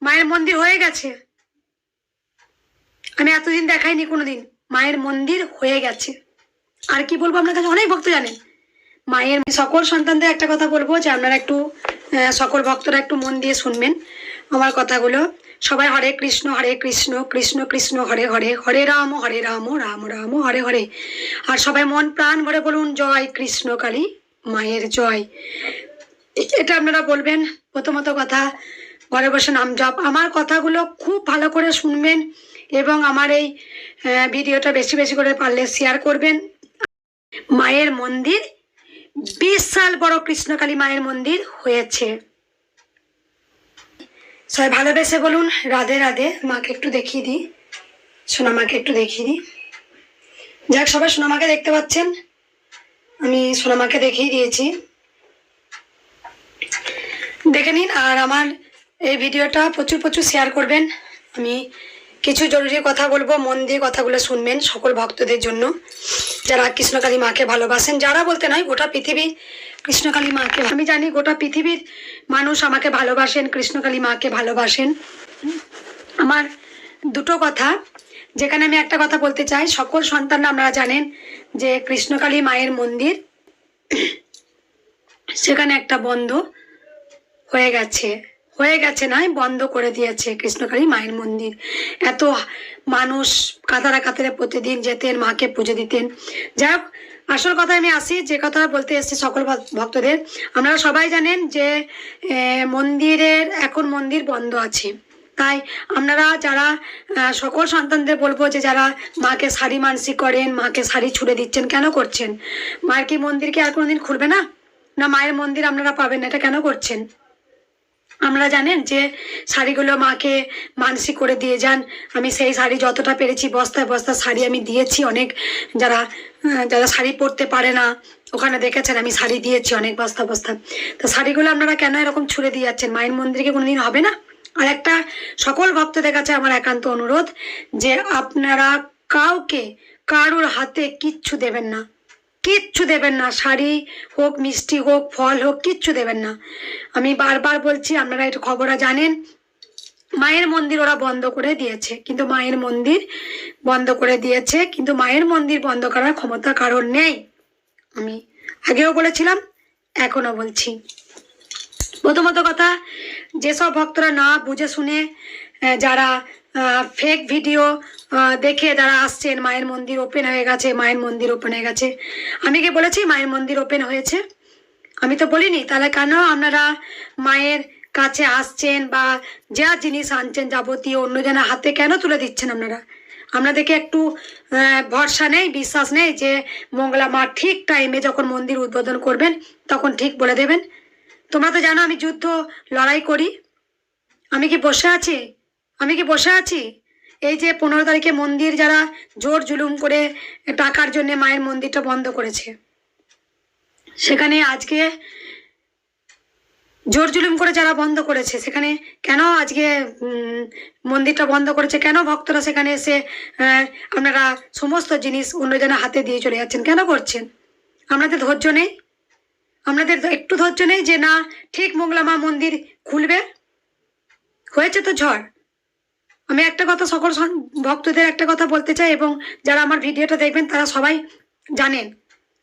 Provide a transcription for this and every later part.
মায়ের মন্দির হয়ে গেছে। আমি এতদিন দেখাইনি কোনোদিন, মায়ের মন্দির হয়ে গেছে। আর কি বলবো, আপনার কাছে অনেক ভক্ত জানেন মায়ের। সকল সন্তানদের একটা কথা বলবো যে আপনারা একটু সকল ভক্তরা একটু মন দিয়ে শুনবেন আমার কথাগুলো। সবাই হরে কৃষ্ণ কৃষ্ণ কৃষ্ণ হরে হরে, হরে রাম রাম রাম হরে হরে। আর সবাই মন প্রাণ ভরে বলুন জয় কৃষ্ণ কালী মায়ের জয়। এটা আপনারা বলবেন। প্রথমত কথা, ঘরে বসে নাম জপ। আমার কথাগুলো খুব ভালো করে শুনবেন এবং আমার এই ভিডিওটা বেশি বেশি করে পারলে শেয়ার করবেন। মায়ের মন্দির বিশাল বড় কৃষ্ণকালী মায়ের মন্দির হয়েছে। সবাই ভালোবেসে বলুন রাধে রাধে। মাকে একটু দেখিয়ে দিই, সোনামাকে একটু দেখিয়ে দিই। যাক, সবাই সোনামাকে দেখতে পাচ্ছেন, আমি সোনামাকে দেখিয়ে দিয়েছি, দেখে নিন। আর আমার এই ভিডিওটা প্রচুর প্রচুর শেয়ার করবেন। আমি কিছু জরুরি কথা বলবো, মন দিয়ে কথাগুলো শুনবেন সকল ভক্তদের জন্য যারা কৃষ্ণকালী মাকে ভালোবাসেন। যারা বলতে নয়, গোটা পৃথিবী কৃষ্ণকালী মাকে, আমি জানি গোটা পৃথিবীর মানুষ আমাকে ভালোবাসেন, কৃষ্ণকালী মাকে ভালোবাসেন। আমার দুটো কথা, যেখানে আমি একটা কথা বলতে চাই, সকল সন্তানরা আপনারা জানেন যে কৃষ্ণকালী মায়ের মন্দির সেখানে একটা বন্ধ হয়ে গেছে নয়, বন্ধ করে দিয়েছে কৃষ্ণকালী মায়ের মন্দির। এত মানুষ কাতারে কাতারে প্রতিদিন যেতেন, মাকে পুজো দিতেন। যাই হোক, আসল কথায় আমি আসি, যে কথা বলতে এসেছি সকল ভক্তদের। আপনারা সবাই জানেন যে মন্দিরের এখন মন্দির বন্ধ আছে। তাই আপনারা যারা সকল সন্তানদের বলবো যে যারা মাকে শাড়ি মানসিক করেন, মাকে শাড়ি ছুড়ে দিচ্ছেন, কেন করছেন? মায়ের কি মন্দির কি আর কোনোদিন খুলবে না? না মায়ের মন্দির আপনারা পাবেন না, এটা কেন করছেন? আপনারা জানেন যে শাড়িগুলো মাকে মানসিক করে দিয়ে যান। আমি সেই শাড়ি যতটা পেরেছি বস্তায় বস্তা শাড়ি আমি দিয়েছি। অনেক যারা যারা শাড়ি পরতে পারে না, ওখানে দেখেছেন আমি শাড়ি দিয়েছি অনেক বস্তা বস্তা। তো শাড়িগুলো আপনারা কেন এরকম ছুড়ে দিয়ে যাচ্ছেন? মায়ের মন্দিরে কোনোদিন হবে না? আর একটা সকল ভক্তদের কাছে আমার একান্ত অনুরোধ যে আপনারা কাউকে কারোর হাতে কিচ্ছু দেবেন না, কিচ্ছু দেবেন না। শাড়ি হোক, মিষ্টি হোক, ফল হোক, কিচ্ছু দেবেন না। আমি বারবার বলছি, আপনারা একটু খবরটা জানেন, মায়ের মন্দির ওরা বন্ধ করে দিয়েছে। কিন্তু মায়ের মন্দির বন্ধ করে দিয়েছে, কিন্তু মায়ের মন্দির বন্ধ করার ক্ষমতা কারোর নেই। আমি আগেও বলেছিলাম, এখনো বলছি। প্রথমত কথা, যেসব ভক্তরা না বুঝে শুনে যারা ফেক ভিডিও দেখে যারা আসছেন, মায়ের মন্দির ওপেন হয়ে গেছে, মায়ের মন্দির ওপেন হয়ে গেছে, আমি কি বলেছি মায়ের মন্দির ওপেন হয়েছে? আমি তো বলিনি। তাহলে কেন আপনারা মায়ের কাছে আসছেন বা যা জিনিস আনছেন যাবতীয় অন্যজনের হাতে কেন তুলে দিচ্ছেন? আপনাদেরকে একটু ভরসা নেই, বিশ্বাস নেই যে মঙ্গলা মা ঠিক টাইমে যখন মন্দির উদ্বোধন করবেন তখন ঠিক বলে দেবেন? তোমরা তো জানো আমি যুদ্ধ লড়াই করি। আমি কি বসে আছি? এই যে 15 তারিখে মন্দির যারা জোর জুলুম করে টাকার জন্য মায়ের মন্দিরটা বন্ধ করেছে, সেখানে আজকে জোর জুলুম করে যারা বন্ধ করেছে, সেখানে কেন আজকে মন্দিরটা বন্ধ করেছে? কেন ভক্তরা সেখানে এসে আপনারা সমস্ত জিনিস অন্যজনের হাতে দিয়ে চলে যাচ্ছেন? কেন করছেন? আপনাদের ধৈর্য নেই? আপনাদের একটু ধৈর্য নেই যে না ঠিক মঙ্গলা মা মন্দির খুলবে? হয়েছে তো ঝড়। আমি একটা কথা সকল ভক্তদের একটা কথা বলতে চাই, এবং যারা আমার ভিডিওটা দেখবেন তারা সবাই জানেন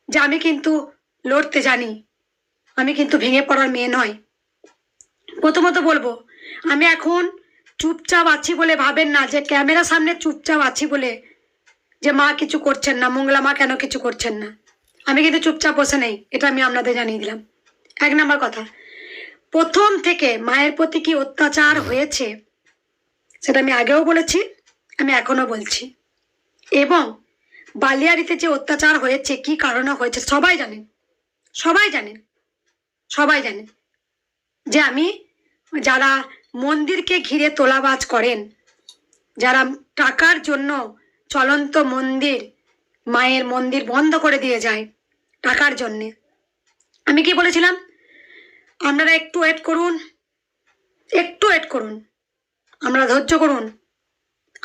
যে আমি কিন্তু লড়তে জানি, আমি কিন্তু ভেঙে পড়ার মেয়ে নয়। প্রথমত বলবো, আমি এখন চুপচাপ আছি বলে ভাবেন না যে ক্যামেরার সামনে চুপচাপ আছি বলে যে মা কিছু করছেন না, মঙ্গলা মা কেন কিছু করছেন না। আমি কিন্তু চুপচাপ বসে নেই, এটা আমি আপনাদের জানিয়ে দিলাম। 1 নম্বর কথা, প্রথম থেকে মায়ের প্রতি কি অত্যাচার হয়েছে সেটা আমি আগেও বলেছি, আমি এখনো বলছি। এবং বালিয়াড়িতে যে অত্যাচার হয়েছে, কি কারণে হয়েছে সবাই জানেন যে আমি যারা মন্দিরকে ঘিরে তোলাবাজ করেন, যারা টাকার জন্য চলন্ত মন্দির, মায়ের মন্দির বন্ধ করে দিয়ে যায় টাকার জন্যে, আমি কি বলেছিলাম? আপনারা একটু ওয়েট করুন, আমরা ধৈর্য করুন।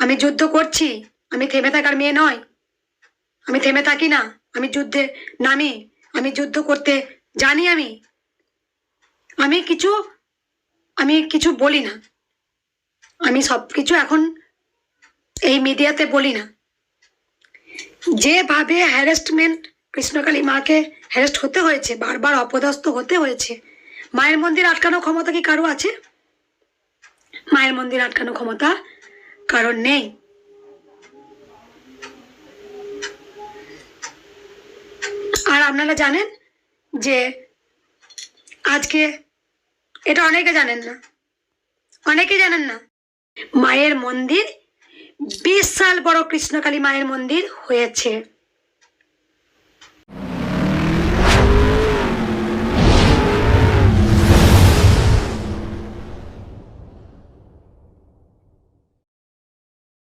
আমি যুদ্ধ করছি, আমি থেমে থাকার মেয়ে নয়, আমি থেমে থাকি না, আমি যুদ্ধে নামি, আমি যুদ্ধ করতে জানি। আমি কিছু বলি না, আমি সবকিছু এখন এই মিডিয়াতে বলি না। যেভাবে হ্যারাসমেন্ট কৃষ্ণকালী মাকে হ্যারাস্ট হতে হয়েছে, বারবার অপদস্থ হতে হয়েছে, মায়ের মন্দির আটকানোর ক্ষমতা কি কারো আছে? মায়ের মন্দির আটকানোর ক্ষমতা কারণ নেই। আর আপনারা জানেন যে আজকে, এটা অনেকে জানেন না, মায়ের মন্দির বিশাল বড় কৃষ্ণকালী মায়ের মন্দির হয়েছে।